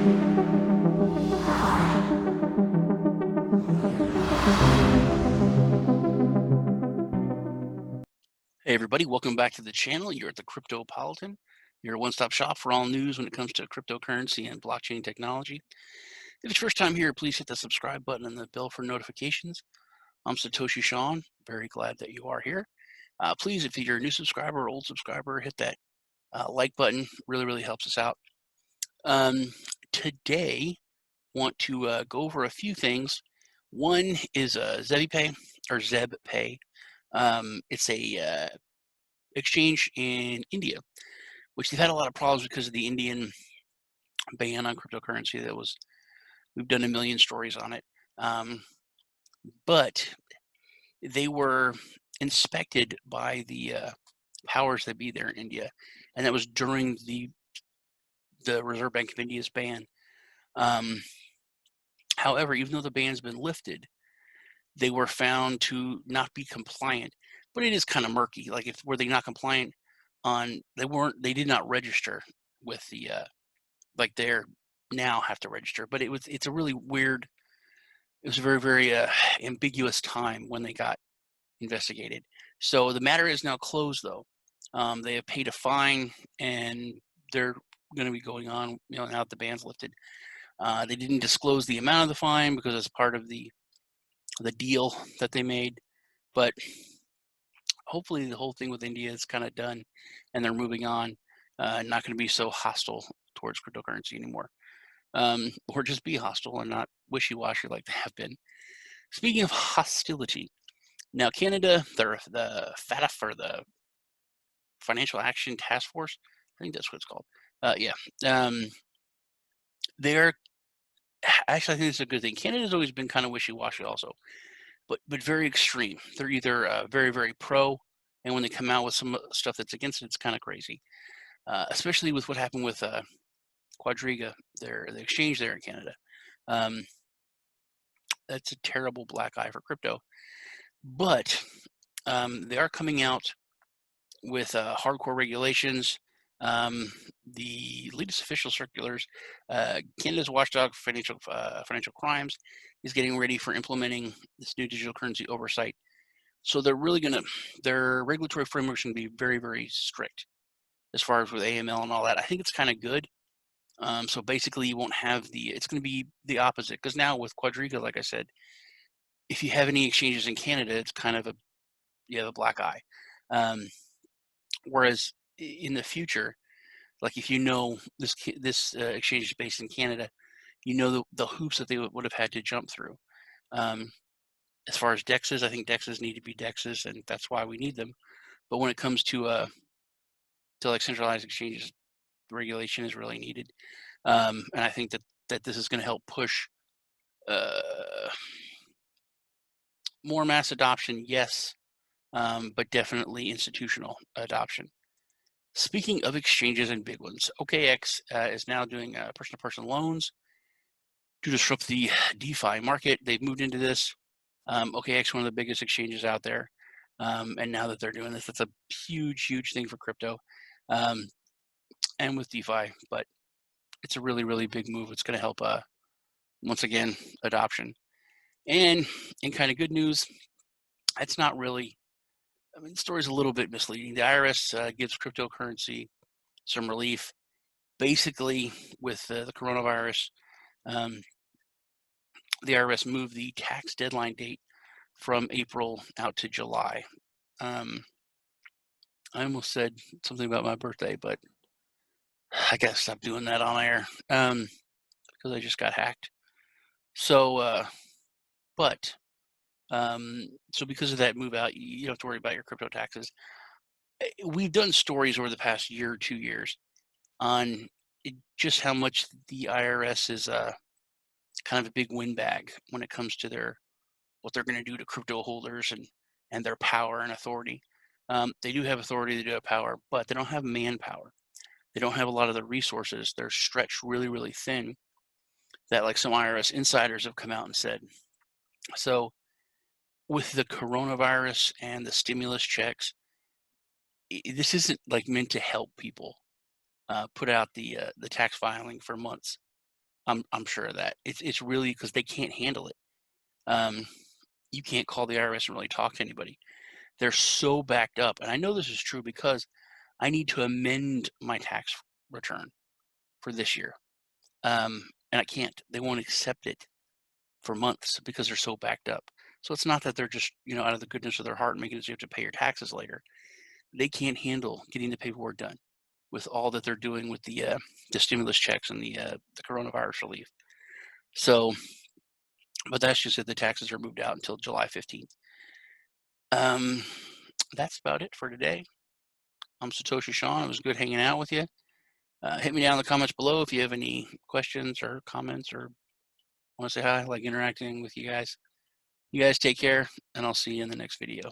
Hey everybody, welcome back to the channel. You're at the Cryptopolitan, your one-stop shop for all news when it comes to cryptocurrency and blockchain technology. If it's your first time here, please hit the subscribe button and the bell for notifications. I'm Satoshi Shawn. Very glad that you are here. Please, if you're a new subscriber or old subscriber, hit that like button. Really helps us out. Today, want to go over a few things. One is Zebpay or Zebpay. It's a exchange in India, which they've had a lot of problems because of the Indian ban on cryptocurrency. We've done a million stories on it. But they were inspected by the powers that be there in India, and that was during the Reserve Bank of India's ban. However, even though the ban's been lifted, they were found to not be compliant. But it is kind of murky. Like, if were they not compliant on, they did not register with the like they're now have to register. But it's a really weird. It was a very ambiguous time when they got investigated. So the matter is now closed, though. They have paid a fine, and they're going to be going on, now that the ban's lifted. They didn't disclose the amount of the fine because it's part of the deal that they made, but hopefully the whole thing with India is kind of done, and they're moving on. Not going to be so hostile towards cryptocurrency anymore, or just be hostile and not wishy-washy like they have been. Speaking of hostility, now Canada, the FATF, or the Financial Action Task Force, I think that's what it's called. They're actually, I think it's a good thing. Canada's always been kind of wishy-washy also, but very extreme. They're either very pro, and when they come out with some stuff that's against it, it's kind of crazy. Especially with what happened with Quadriga, the exchange there in Canada. That's a terrible black eye for crypto. But they are coming out with hardcore regulations. The latest official circulars, Canada's watchdog for financial crimes is getting ready for implementing this new digital currency oversight. So they're really their regulatory framework is going to be very strict as far as with AML and all that. I think it's kind of good. So basically, you won't have it's going to be the opposite, because now with Quadriga, like I said, if you have any exchanges in Canada, it's kind of the black eye. Whereas in the future, like if this exchange is based in Canada, the hoops that they would have had to jump through. As far as DEXs, I think DEXs need to be DEXs, and that's why we need them. But when it comes to like centralized exchanges, regulation is really needed. And I think that this is going to help push more mass adoption, yes, but definitely institutional adoption. Speaking of exchanges and big ones, OKEx is now doing person-to-person loans to disrupt the DeFi market. They've moved into this. OKEx, one of the biggest exchanges out there. And now that they're doing this, that's a huge thing for crypto and with DeFi. But it's a really big move. It's going to help, once again, adoption. And in kind of good news, it's not really, the story's a little bit misleading. The IRS gives cryptocurrency some relief. Basically, with the coronavirus, the IRS moved the tax deadline date from April out to July. I almost said something about my birthday, but I gotta stop doing that on air because I just got hacked. So, so because of that move out, you don't have to worry about your crypto taxes. We've done stories over the past year or 2 years on just how much the IRS is kind of a big windbag when it comes to what they're going to do to crypto holders and their power and authority. They do have authority, they do have power, but they don't have manpower. They don't have a lot of the resources. They're stretched really thin, that like some IRS insiders have come out and said. So with the coronavirus and the stimulus checks, this isn't like meant to help people put out the tax filing for months. I'm sure of that. It's really because they can't handle it. Um, you can't call the IRS and really talk to anybody. They're so backed up, and I know this is true because I need to amend my tax return for this year, and I can't. They won't accept it for months because they're so backed up. So it's not that they're just, out of the goodness of their heart making it so you have to pay your taxes later. They can't handle getting the paperwork done with all that they're doing with the stimulus checks and the coronavirus relief. So, but that's just that the taxes are moved out until July 15th. Um, that's about it for today. I'm Satoshi Sean. It was good hanging out with you. Hit me down in the comments below if you have any questions or comments or want to say hi. I like interacting with you guys. You guys take care, and I'll see you in the next video.